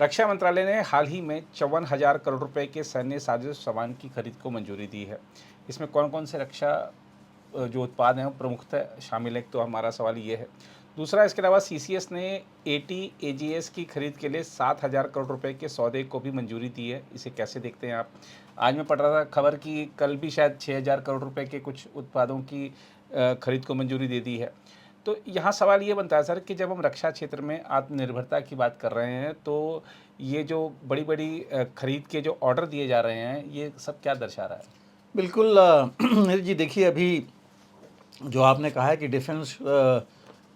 रक्षा मंत्रालय ने हाल ही में 54,000 करोड़ रुपए के सैन्य साजो सामान की खरीद को मंजूरी दी है। इसमें कौन-कौन से रक्षा जो उत्पाद हैं वो प्रमुखतः शामिल हैं, तो हमारा सवाल ये है। दूसरा, इसके अलावा सीसीएस ने एटीएजीएस की खरीद के लिए 7,000 करोड़ रुपए के सौदे को भी मंजूरी दी है। इसे कैसे देखते हैं आप? आज मैं पढ़ रहा था खबर कि कल भी शायद 6,000 करोड़ रुपए के कुछ उत्पादों की खरीद को मंजूरी दे दी है। तो यहाँ सवाल ये बनता है सर कि जब हम रक्षा क्षेत्र में आत्मनिर्भरता की बात कर रहे हैं, तो ये जो बड़ी-बड़ी खरीद के जो ऑर्डर दिए जा रहे हैं, ये सब क्या दर्शा रहा है? बिल्कुल नीरज जी, देखिए अभी जो आपने कहा है कि डिफेंस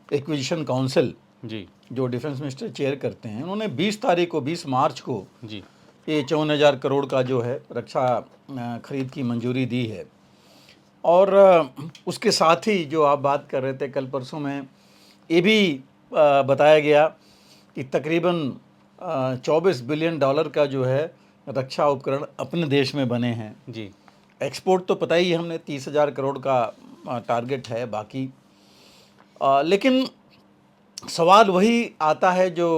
एक्विजिशन काउंसिल, जी, जो डिफेंस मिनिस्टर चेयर करते हैं, उन्होंने 20 तारीख को 20 मार्च को जी, ये 54,000 करोड़ का जो है रक्षा खरीद की मंजूरी दी है। और उसके साथ ही जो आप बात कर रहे थे कल परसों में, ये भी बताया गया कि तकरीबन 24 बिलियन डॉलर का जो है रक्षा उपकरण अपने देश में बने हैं। जी, एक्सपोर्ट तो पता ही है, हमने 30,000 करोड़ का टारगेट है बाकी। लेकिन सवाल वही आता है जो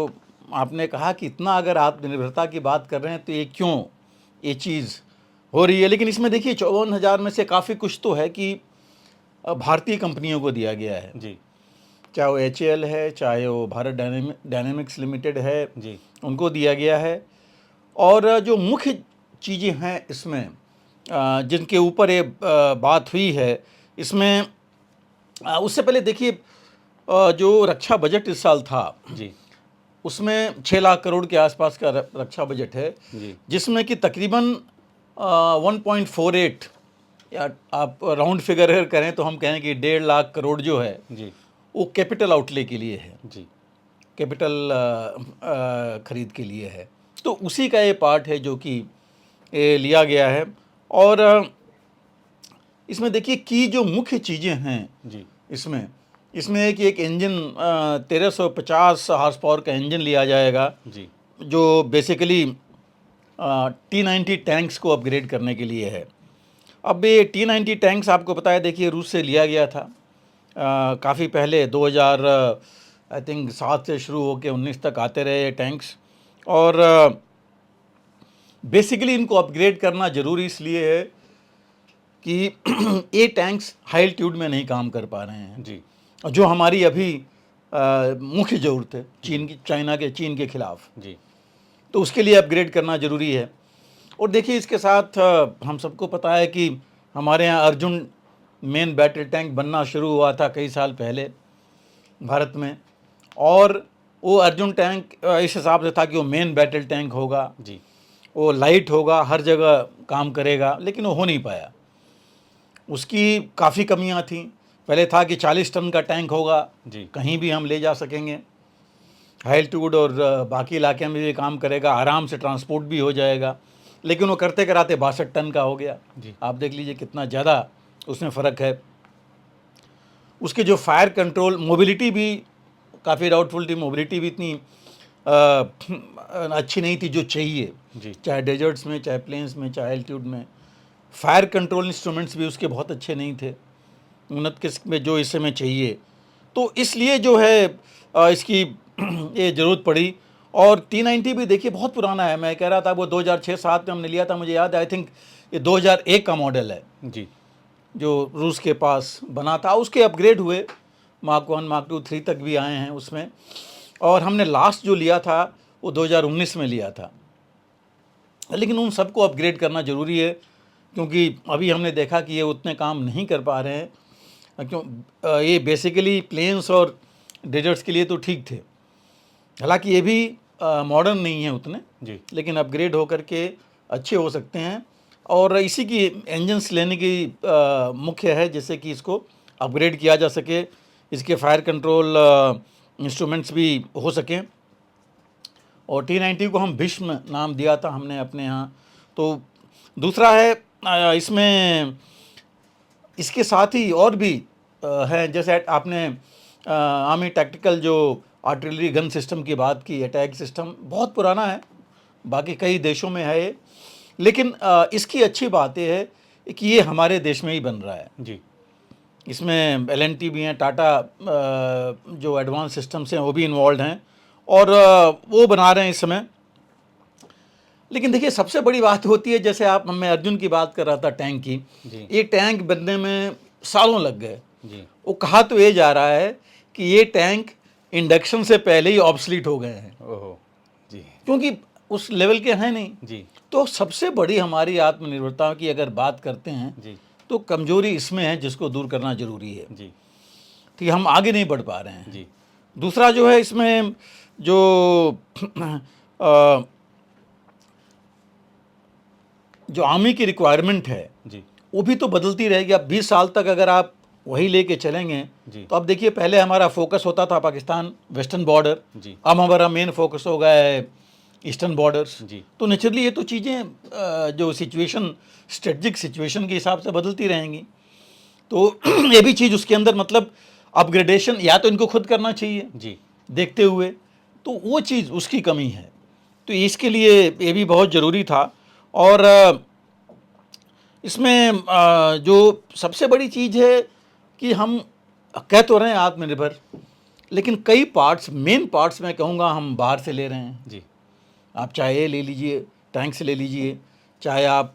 आपने कहा कि इतना अगर आत्मनिर्भरता की बात कर रहे हैं तो ये क्यों ये चीज़ हो रही है। लेकिन इसमें देखिए 54,000 में से काफ़ी कुछ तो है कि भारतीय कंपनियों को दिया गया है, जी, चाहे वो HAL है, चाहे वो भारत डायनेमिक्स लिमिटेड है, जी, उनको दिया गया है। और जो मुख्य चीज़ें हैं इसमें जिनके ऊपर ये बात हुई है, इसमें उससे पहले देखिए जो रक्षा बजट इस साल था, जी, उसमें 6 लाख करोड़ के आसपास का रक्षा बजट है, जी, जिसमें कि तकरीबन 1.48, या आप राउंड फिगर अगर करें तो हम कहें कि 1.5 लाख करोड़ जो है जी, वो कैपिटल आउटले के लिए है, जी, कैपिटल खरीद के लिए है। तो उसी का ये पार्ट है जो कि ये लिया गया है। और इसमें देखिए कि जो मुख्य चीज़ें हैं जी, इसमें है कि एक इंजन 1350 हार्स पावर का इंजन लिया जाएगा, जी, जो बेसिकली T90 टैंक्स को अपग्रेड करने के लिए है। अब ये T90 टैंक्स आपको पता है, देखिए रूस से लिया गया था काफ़ी पहले, 2000 आई थिंक 7 से शुरू होकर 19 तक आते रहे ये टैंक्स। और बेसिकली इनको अपग्रेड करना ज़रूरी इसलिए है कि ये टैंक्स हाई एल्टीट्यूड में नहीं काम कर पा रहे हैं, जी, जो हमारी अभी मुख्य ज़रूरत है चीन के खिलाफ। जी, तो उसके लिए अपग्रेड करना ज़रूरी है। और देखिए इसके साथ हम सबको पता है कि हमारे यहाँ अर्जुन मेन बैटल टैंक बनना शुरू हुआ था कई साल पहले भारत में। और वो अर्जुन टैंक इस हिसाब से था कि वो मेन बैटल टैंक होगा, जी, वो लाइट होगा, हर जगह काम करेगा, लेकिन वो हो नहीं पाया। उसकी काफ़ी कमियां थीं। पहले था कि 40 टन का टैंक होगा, जी, कहीं भी हम ले जा सकेंगे, हाई एल्टीट्यूड और बाकी इलाके में भी काम करेगा, आराम से ट्रांसपोर्ट भी हो जाएगा। लेकिन वो करते कराते 62 टन का हो गया। जी, आप देख लीजिए कितना ज़्यादा उसमें फ़र्क है। उसके जो फायर कंट्रोल, मोबिलिटी भी काफ़ी डाउटफुल थी, मोबिलिटी भी इतनी अच्छी नहीं थी जो चाहिए, जी, चाहे डेजर्ट्स में, चाहे प्लेन्स में, चाहे एल्टीट्यूड में। फायर कंट्रोल इंस्ट्रूमेंट्स भी उसके बहुत अच्छे नहीं थे उन्नत किस्म में जो इस समय चाहिए। तो इसलिए जो है इसकी ये ज़रूरत पड़ी। और T90 भी देखिए बहुत पुराना है, मैं कह रहा था वो 2006-07 में हमने लिया था, मुझे याद है, आई थिंक ये 2001 का मॉडल है जी, जो रूस के पास बना था। उसके अपग्रेड हुए, मार्क 1, मार्क 2, 3 तक भी आए हैं उसमें। और हमने लास्ट जो लिया था वो 2019 में लिया था। लेकिन उन सबको अपग्रेड करना ज़रूरी है, क्योंकि अभी हमने देखा कि ये उतने काम नहीं कर पा रहे हैं। ये बेसिकली प्लेन्स और डेजर्ट्स के लिए तो ठीक थे, हालांकि ये भी मॉडर्न नहीं है उतने, जी, लेकिन अपग्रेड होकर के अच्छे हो सकते हैं। और इसी की इंजन्स लेने की मुख्य है, जिससे कि इसको अपग्रेड किया जा सके, इसके फायर कंट्रोल इंस्ट्रूमेंट्स भी हो सकें। और T90 को हम भीष्म नाम दिया था हमने अपने यहाँ। तो दूसरा है इसमें इसके साथ ही और भी हैं, जैसे आपने आर्मी टैक्टिकल जो आर्टिलरी गन सिस्टम की बात की, अटैक सिस्टम बहुत पुराना है, बाकी कई देशों में है ये। लेकिन इसकी अच्छी बात ये है कि ये हमारे देश में ही बन रहा है। जी, इसमें L&T भी हैं, टाटा जो एडवांस सिस्टम्स हैं वो भी इन्वॉल्व हैं, और वो बना रहे हैं इस समय। लेकिन देखिए सबसे बड़ी बात होती है, जैसे आप मैं अर्जुन की बात कर रहा था टैंक की, जी ये टैंक बनने में सालों लग गए। जी वो कहा तो ये जा रहा है कि ये टैंक इंडक्शन से पहले ही ऑब्सलीट हो गए हैं, ओहो जी क्योंकि उस लेवल के हैं नहीं। जी तो सबसे बड़ी हमारी आत्मनिर्भरता की अगर बात करते हैं जी तो कमजोरी इसमें है, जिसको दूर करना जरूरी है। जी कि हम आगे नहीं बढ़ पा रहे हैं। जी दूसरा जो है इसमें जो जो आर्मी की रिक्वायरमेंट है जी वो भी तो बदलती रहेगी। अब 20 साल तक अगर आप वही लेके चलेंगे जी तो अब देखिए, पहले हमारा फोकस होता था पाकिस्तान वेस्टर्न बॉर्डर, जी अब हमारा मेन फोकस हो गया है ईस्टर्न बॉर्डर्स। जी तो नेचुरली ये तो चीज़ें जो सिचुएशन स्ट्रेटजिक सिचुएशन के हिसाब से बदलती रहेंगी। तो ये भी चीज़ उसके अंदर मतलब अपग्रेडेशन या तो इनको खुद करना चाहिए जी देखते हुए, तो वो चीज़ उसकी कमी है। तो इसके लिए ये भी बहुत ज़रूरी था। और इसमें जो सबसे बड़ी चीज़ है कि हम कह तो रहे हैं आत्मनिर्भर, लेकिन कई पार्ट्स, मेन पार्ट्स मैं कहूँगा हम बाहर से ले रहे हैं। जी आप चाहे ये ले लीजिए, टैंक से ले लीजिए, चाहे आप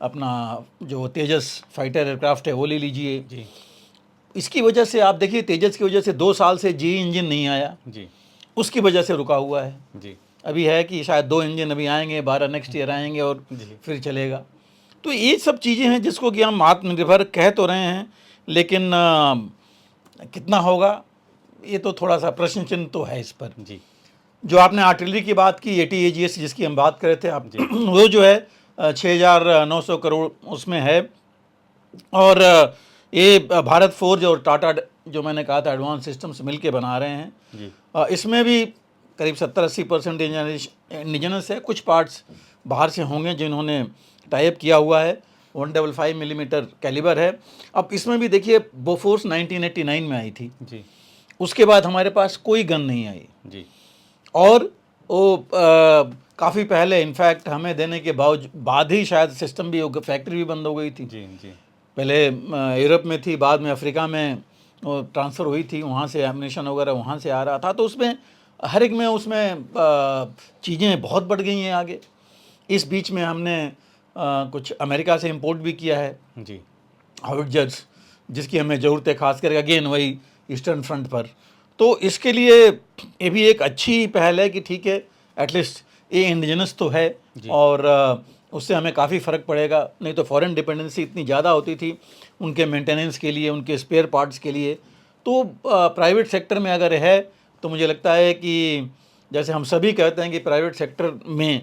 अपना जो तेजस फाइटर एयरक्राफ्ट है वो ले लीजिए। जी इसकी वजह से आप देखिए, तेजस की वजह से 2 साल से जी इंजन नहीं आया, जी उसकी वजह से रुका हुआ है। जी अभी है कि शायद 2 इंजन अभी आएंगे, 12 नेक्स्ट ईयर आएंगे और जी फिर चलेगा। तो ये सब चीज़ें हैं जिसको कि हम आत्मनिर्भर कह तो रहे हैं, लेकिन कितना होगा ये तो थोड़ा सा प्रश्न चिन्ह तो है इस पर। जी जो आपने आर्टिलरी की बात की, ATAGS जिसकी हम बात कर रहे थे आप, जी। वो जो है 6,900 करोड़ उसमें है। और ये भारत फोर्ज और टाटा जो मैंने कहा था एडवांस सिस्टम्स मिल के बना रहे हैं। जी इसमें भी करीब 70-80% इंडिजिनस है, कुछ पार्ट्स बाहर से होंगे जिन्होंने टाइप किया हुआ है। 155 मिलीमीटर कैलिबर है। अब इसमें भी देखिए, बोफोर्स 1989 में आई थी, जी उसके बाद हमारे पास कोई गन नहीं आई। जी और वो काफ़ी पहले, इनफैक्ट हमें देने के बाद ही शायद सिस्टम भी, फैक्ट्री भी बंद हो गई थी। जी जी पहले यूरोप में थी, बाद में अफ्रीका में ट्रांसफ़र हुई थी, वहाँ से एमिनेशन वगैरह वहाँ से आ रहा था। तो उसमें हर एक में उसमें चीज़ें बहुत बढ़ गई हैं आगे। इस बीच में हमने कुछ अमेरिका से इंपोर्ट भी किया है जी हाउइट्जर्स, जिसकी हमें ज़रूरत है, खास करके अगेन वही ईस्टर्न फ्रंट पर। तो इसके लिए ये भी एक अच्छी पहल है कि ठीक है, एटलीस्ट ये इंडिजिनस तो है और उससे हमें काफ़ी फ़र्क पड़ेगा। नहीं तो फॉरेन डिपेंडेंसी इतनी ज़्यादा होती थी उनके मेंटेनेंस के लिए, उनके स्पेयर पार्ट्स के लिए। तो प्राइवेट सेक्टर में अगर है तो मुझे लगता है कि जैसे हम सभी कहते हैं कि प्राइवेट सेक्टर में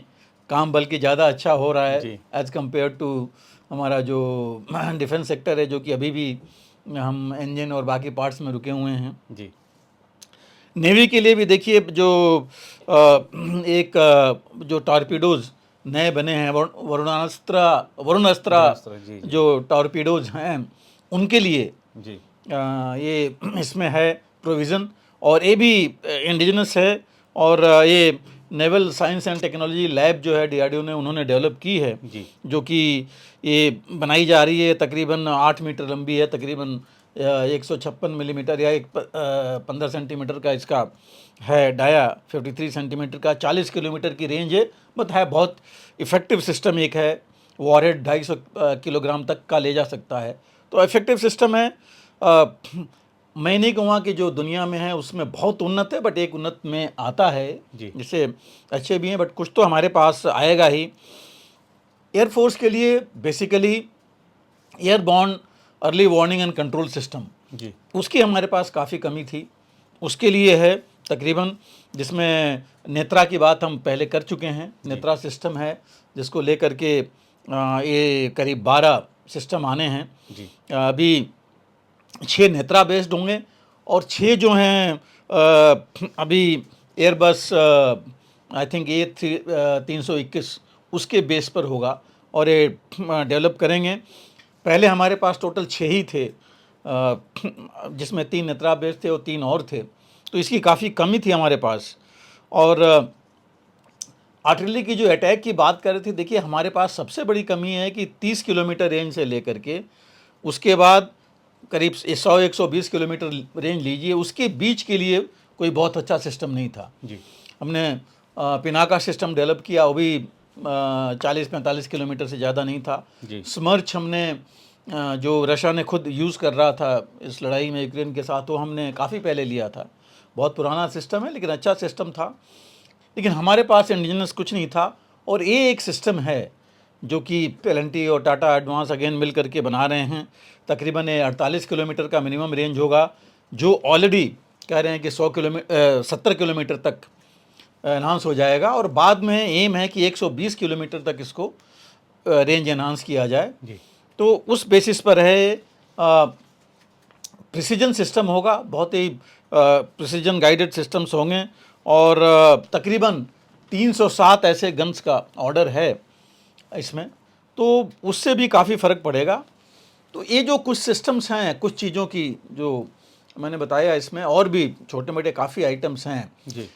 काम बल्कि ज़्यादा अच्छा हो रहा है जी। एज़ कम्पेयर टू हमारा जो डिफेंस सेक्टर है, जो कि अभी भी हम इंजन और बाकी पार्ट्स में रुके हुए हैं। जी नेवी के लिए भी देखिए, जो जो टॉर्पीडोज़ नए बने हैं, वरुणास्त्र जी जो टॉर्पीडोज़ हैं उनके लिए जी ये इसमें है प्रोविज़न, और ये भी इंडिजिनस है। और ये naval science and technology lab जो है DRDO ने, उन्होंने डेवलप की है, जी जो कि ये बनाई जा रही है। तकरीबन 8 मीटर लंबी है, तकरीबन 156 मिलीमीटर या 15 सेंटीमीटर का इसका है डाया, 53 सेंटीमीटर का, 40 किलोमीटर की रेंज है। बट है बहुत इफ़ेक्टिव सिस्टम एक है, वॉरहेड 250 किलोग्राम तक का ले जा सकता है। तो इफ़ेक्टिव सिस्टम है। मैं नहीं कहूँगा कि जो दुनिया में है उसमें बहुत उन्नत है, बट एक उन्नत में आता है, जी। जिससे अच्छे भी हैं, बट कुछ तो हमारे पास आएगा ही। एयरफोर्स के लिए basically airborne early warning and control system, जी उसकी हमारे पास काफ़ी कमी थी। उसके लिए है तकरीबन, जिसमें नेत्रा की बात हम पहले कर चुके हैं। नेत्रा सिस्टम है जिसको लेकर के ये करीब 12 सिस्टम आने हैं। जी अभी 6 नेत्रा बेस्ड होंगे और 6 जो हैं अभी एयरबस आई थिंक A321 उसके बेस पर होगा और ये डेवलप करेंगे। पहले हमारे पास टोटल 6 ही थे, जिसमें 3 नेत्रा बेस्ड थे और 3 और थे। तो इसकी काफ़ी कमी थी हमारे पास। और आर्टिलरी की जो अटैक की बात कर रहे थे, देखिए हमारे पास सबसे बड़ी कमी है कि 30 किलोमीटर रेंज से लेकर के उसके बाद करीब 100-120 किलोमीटर रेंज लीजिए, उसके बीच के लिए कोई बहुत अच्छा सिस्टम नहीं था। जी हमने पिनाका सिस्टम डेवलप किया, वो भी 40-45 किलोमीटर से ज़्यादा नहीं था। जी। स्मर्च हमने जो रशिया ने खुद यूज़ कर रहा था इस लड़ाई में यूक्रेन के साथ, वो हमने काफ़ी पहले लिया था। बहुत पुराना सिस्टम है लेकिन अच्छा सिस्टम था, लेकिन हमारे पास इंडिजिनस कुछ नहीं था। और ये एक सिस्टम है जो कि एल&टी और टाटा एडवांस अगेन मिल करके बना रहे हैं। तकरीबन 48 किलोमीटर का मिनिमम रेंज होगा, जो ऑलरेडी कह रहे हैं कि 70 किलोमीटर तक एनहांस हो जाएगा, और बाद में एम है कि 120 किलोमीटर तक इसको रेंज एनहांस किया जाए। जी। तो उस बेसिस पर है प्रिसीजन सिस्टम होगा, बहुत ही प्रिसीजन गाइडेड सिस्टम्स होंगे, और तकरीबन 307 ऐसे गन्स का ऑर्डर है इसमें, तो उससे भी काफ़ी फ़र्क पड़ेगा। तो ये जो कुछ सिस्टम्स हैं, कुछ चीज़ों की जो मैंने बताया, इसमें और भी छोटे मोटे काफ़ी आइटम्स हैं। जी।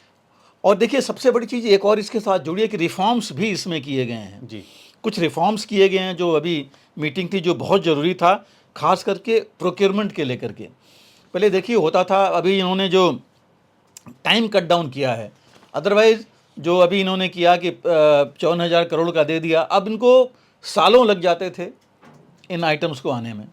और देखिए सबसे बड़ी चीज़ एक और इसके साथ जुड़ी है कि रिफॉर्म्स भी इसमें किए गए हैं। जी। कुछ रिफॉर्म्स किए गए हैं जो अभी मीटिंग थी, जो बहुत ज़रूरी था, खास करके प्रोक्योरमेंट के लेकर के। पहले देखिए होता था, अभी इन्होंने जो टाइम कट डाउन किया है, अदरवाइज़ जो अभी इन्होंने किया कि 54,000 करोड़ का दे दिया, अब इनको सालों लग जाते थे इन आइटम्स को आने में।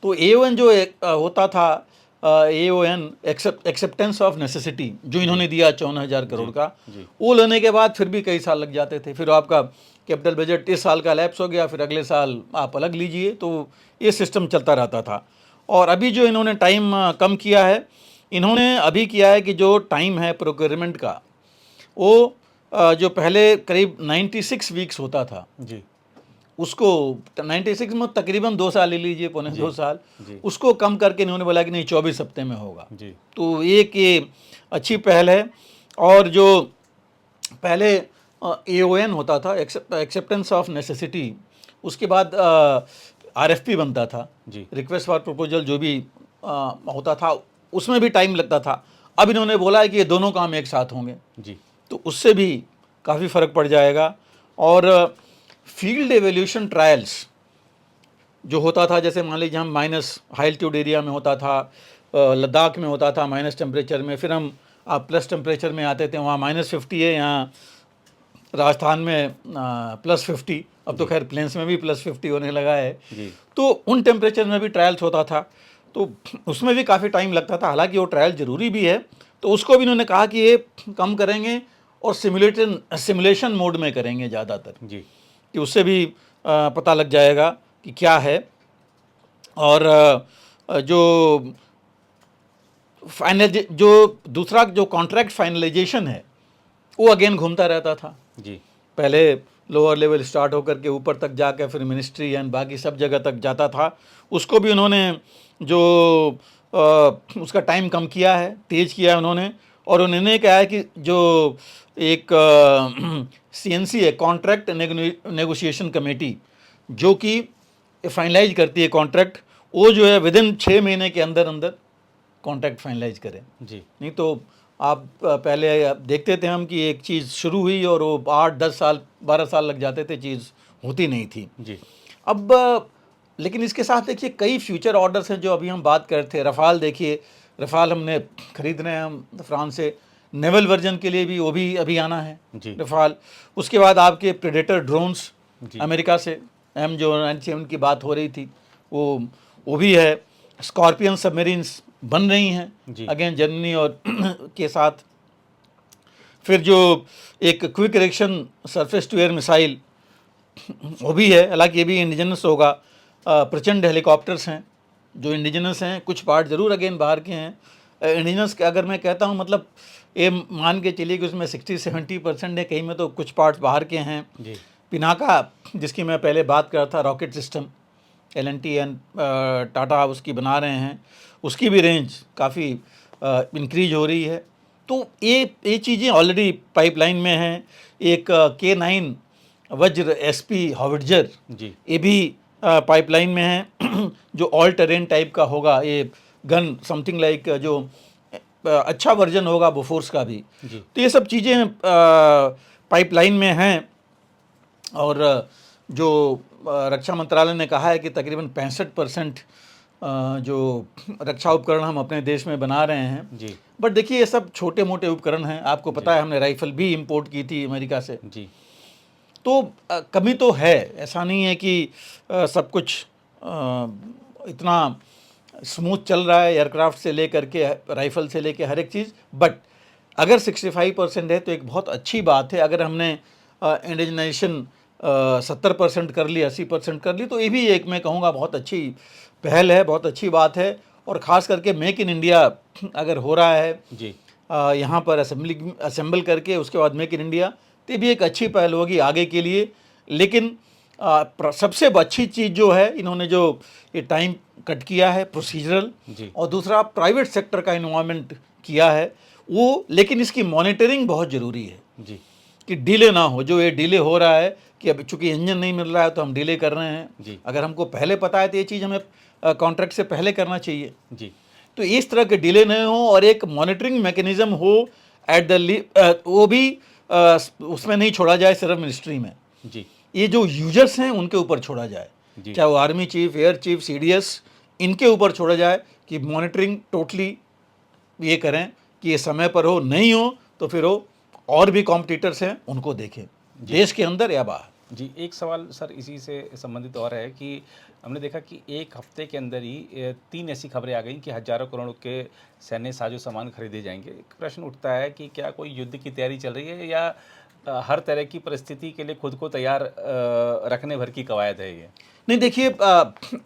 तो AON जो होता था, AON एक्सेप्टेंस ऑफ नेसेसिटी, जो इन्होंने दिया 54,000 करोड़ का, जी। वो लेने के बाद फिर भी कई साल लग जाते थे। फिर आपका कैपिटल बजट इस साल का लैप्स हो गया, फिर अगले साल आप अलग लीजिए, तो ये सिस्टम चलता रहता था। और अभी जो इन्होंने टाइम कम किया है, इन्होंने अभी किया है कि जो टाइम है प्रोक्योरमेंट का, वो जो पहले करीब 96 वीक्स होता था, जी। उसको 96 में तकरीबन 2 साल ले लीजिए, पौने 2 साल, जी। उसको कम करके इन्होंने बोला कि नहीं 24 हफ्ते में होगा। जी। तो एक ये अच्छी पहल है। और जो पहले AON होता था, एक्सेप्टेंस ऑफ नेसेसिटी, उसके बाद RFP बनता था, जी। रिक्वेस्ट फॉर प्रपोजल, जो भी होता था, उसमें भी टाइम लगता था। अब इन्होंने बोला है कि ये दोनों काम एक साथ होंगे, जी। तो उससे भी काफ़ी फ़र्क पड़ जाएगा। और फील्ड एवोल्यूशन ट्रायल्स जो होता था, जैसे मान लीजिए हम माइनस हाई एल्टीट्यूड एरिया में होता था, लद्दाख में होता था माइनस टेम्परेचर में, फिर हम प्लस टेम्परेचर में आते थे, वहाँ -50 है, यहाँ राजस्थान में +50, अब तो खैर प्लेन्स में भी +50 होने लगा है। जी। तो उन टेम्परेचर में भी ट्रायल्स होता था, तो उसमें भी काफ़ी टाइम लगता था। हालांकि वो ट्रायल ज़रूरी भी है, तो उसको भी इन्होंने कहा कि ये कम करेंगे और सिमुलेशन मोड में करेंगे ज़्यादातर, जी। कि उससे भी पता लग जाएगा कि क्या है। और जो दूसरा जो कॉन्ट्रैक्ट फाइनलाइजेशन है, वो अगेन घूमता रहता था। जी। पहले लोअर लेवल स्टार्ट होकर के ऊपर तक जाकर फिर मिनिस्ट्री एंड बाकी सब जगह तक जाता था। उसको भी उन्होंने जो उसका टाइम कम किया है, तेज़ किया है उन्होंने। और उन्होंने कहा है कि जो एक CNC है, कॉन्ट्रैक्ट नेगोशिएशन कमेटी, जो कि फाइनलाइज करती है कॉन्ट्रैक्ट, वो जो है विदिन 6 महीने के अंदर अंदर कॉन्ट्रैक्ट फाइनलाइज करें। जी। नहीं तो आप पहले आप देखते थे हम कि एक चीज़ शुरू हुई और वो 8-10 साल 12 साल लग जाते थे, चीज़ होती नहीं थी। जी। अब लेकिन इसके साथ देखिए कई फ्यूचर ऑर्डर्स हैं जो अभी हम बात कर रहे थे। रफ़ाल देखिए, रफ़ाल हमने खरीद रहे हैं हम फ्रांस से, नेवल वर्जन के लिए भी वो भी अभी आना है जी। रफ़ाल। उसके बाद आपके प्रेडेटर ड्रोन्स जी। अमेरिका से MJ-97 की बात हो रही थी, वो भी है। स्कॉर्पियन सबमरीन्स बन रही हैं जी। अगेन जर्मनी और के साथ। फिर जो एक quick reaction surface to air missile, वो भी है, हालांकि ये भी इंडिजिनस होगा। प्रचंड हेलीकॉप्टर्स हैं जो इंडिजिनस हैं, कुछ पार्ट ज़रूर अगेन बाहर के हैं। इंडिजिनस के अगर मैं कहता हूँ, मतलब ये मान के चलिए कि उसमें 60-70% है, कहीं में तो कुछ पार्ट्स बाहर के हैं। जी। पिनाका, जिसकी मैं पहले बात कर रहा था, rocket system L&T and Tata उसकी बना रहे हैं, उसकी भी रेंज काफ़ी इंक्रीज हो रही है। तो ये चीज़ें ऑलरेडी पाइपलाइन में हैं। एक K9 वज्र SP हावित्जर, जी। ये भी पाइपलाइन में है जो ऑल टेरेन टाइप का होगा। ये गन समथिंग लाइक जो अच्छा वर्जन होगा बोफोर्स का भी। जी। तो ये सब चीज़ें पाइपलाइन में हैं। और जो रक्षा मंत्रालय ने कहा है कि तकरीबन 65% जो रक्षा उपकरण हम अपने देश में बना रहे हैं। जी। बट देखिए ये सब छोटे मोटे उपकरण हैं, आपको पता है हमने राइफल भी इंपोर्ट की थी अमेरिका से। जी। तो कमी तो है, ऐसा नहीं है कि सब कुछ इतना स्मूथ चल रहा है, एयरक्राफ्ट से लेकर के राइफल से लेकर हर एक चीज़। बट अगर 65% है तो एक बहुत अच्छी बात है। अगर हमने इंडिजनाइजेशन 70% कर ली, 80% कर ली, तो ये भी एक मैं कहूँगा बहुत अच्छी पहल है, बहुत अच्छी बात है। और ख़ास करके मेक इन इंडिया अगर हो रहा है जी यहाँ पर असेंबल करके उसके बाद मेक इन इंडिया, तो ये भी एक अच्छी पहल होगी आगे के लिए। लेकिन सबसे अच्छी चीज़ जो है, इन्होंने जो ये टाइम कट किया है प्रोसीजरल, जी और दूसरा प्राइवेट सेक्टर का इन्वॉल्वमेंट किया है वो। लेकिन इसकी मॉनिटरिंग बहुत ज़रूरी है जी कि डिले ना हो। जो ये डिले हो रहा है कि अब चूंकि इंजन नहीं मिल रहा है तो हम डिले कर रहे हैं। जी अगर हमको पहले पता है तो ये चीज़ हमें कॉन्ट्रैक्ट से पहले करना चाहिए। जी तो इस तरह के डिले नहीं हो और एक मॉनिटरिंग मैकेनिज्म हो एट द वो भी उसमें नहीं छोड़ा जाए सिर्फ मिनिस्ट्री में, जी ये जो यूजर्स हैं उनके ऊपर छोड़ा जाए, जी चाहे वो army chief, air chief, CDS, इनके ऊपर छोड़ा जाए कि मॉनिटरिंग टोटली ये करें कि ये समय पर हो। नहीं हो तो फिर वो और भी कॉम्पिटिटर्स हैं उनको देखें, देश के अंदर या बाहर। जी, एक सवाल सर इसी से संबंधित और है कि हमने देखा कि एक हफ्ते के अंदर ही 3 ऐसी खबरें आ गई कि हज़ारों करोड़ के सैन्य साजो सामान खरीदे जाएंगे। एक प्रश्न उठता है कि क्या कोई युद्ध की तैयारी चल रही है या हर तरह की परिस्थिति के लिए खुद को तैयार रखने भर की कवायद है ये? नहीं देखिए,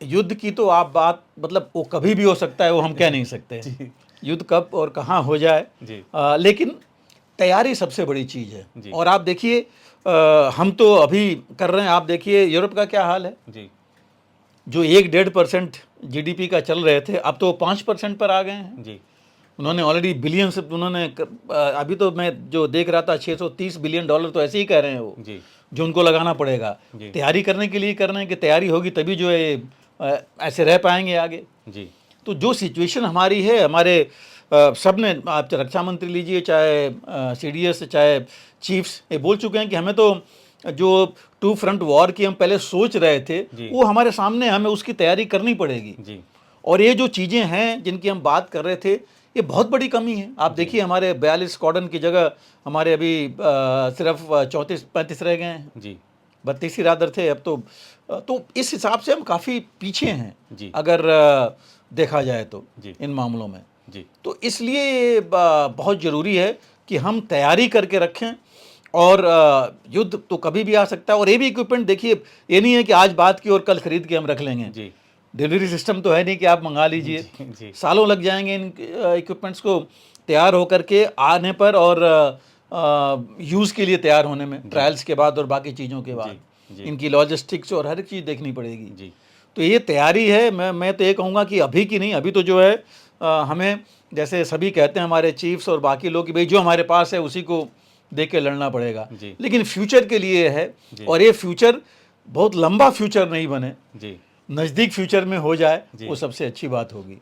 युद्ध की तो आप बात मतलब वो कभी भी हो सकता है, वो हम कह नहीं सकते जी युद्ध कब और कहाँ हो जाए। जी लेकिन तैयारी सबसे बड़ी चीज़ जी। है। और आप देखिए हम तो अभी कर रहे हैं, आप देखिए यूरोप का क्या हाल है। जी जो 1-1.5% GDP का चल रहे थे, अब तो 5% पर आ गए हैं। जी उन्होंने ऑलरेडी बिलियंस, उन्होंने अभी तो मैं जो देख रहा था $630 बिलियन तो ऐसे ही कह रहे हैं वो, जी जो उनको लगाना पड़ेगा। जी। तैयारी करने के लिए कर रहे हैं कि तैयारी होगी तभी जो है ऐसे रह पाएंगे आगे। जी तो जो सिचुएशन हमारी है, हमारे सब ने, आप रक्षा मंत्री लीजिए, चाहे CDS, चाहे चीफ्स, ये बोल चुके हैं कि हमें तो जो 2 फ्रंट वॉर की हम पहले सोच रहे थे जी। वो हमारे सामने, हमें उसकी तैयारी करनी पड़ेगी। जी और ये जो चीज़ें हैं जिनकी हम बात कर रहे थे, ये बहुत बड़ी कमी है। आप देखिए हमारे 42 स्क्वाड्रन की जगह हमारे अभी सिर्फ 34-35 रह गए हैं, जी 32 ही रादर थे अब तो इस हिसाब से हम काफ़ी पीछे हैं जी अगर देखा जाए तो जी इन मामलों में। जी तो इसलिए बहुत ज़रूरी है कि हम तैयारी करके रखें। और युद्ध तो कभी भी आ सकता है। और ये भी इक्विपमेंट देखिए, ये नहीं है कि आज बात की और कल खरीद के हम रख लेंगे। जी डिलीवरी सिस्टम तो है नहीं कि आप मंगा लीजिए। जी सालों लग जाएंगे इन इक्विपमेंट्स को तैयार होकर के आने पर और यूज़ के लिए तैयार होने में, ट्रायल्स के बाद और बाकी चीज़ों के बाद जी। इनकी लॉजिस्टिक्स और हर एक चीज़ देखनी पड़ेगी। जी तो ये तैयारी है। मैं तो ये कहूँगा कि अभी की नहीं, अभी तो जो है हमें, जैसे सभी कहते हैं हमारे चीफ्स और बाकी लोग, कि भाई जो हमारे पास है उसी को देख के लड़ना पड़ेगा। जी। लेकिन फ्यूचर के लिए है, जी। और ये फ्यूचर बहुत लंबा फ्यूचर नहीं बने, जी नज़दीक फ्यूचर में हो जाए, जी। वो सबसे अच्छी बात होगी।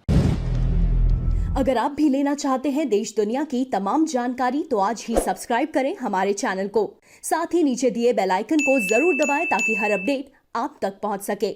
अगर आप भी लेना चाहते हैं देश दुनिया की तमाम जानकारी तो आज ही सब्सक्राइब करें हमारे चैनल को। साथ ही नीचे दिए बेल आइकन को जरूर दबाएं ताकि हर अपडेट आप तक पहुंच सके।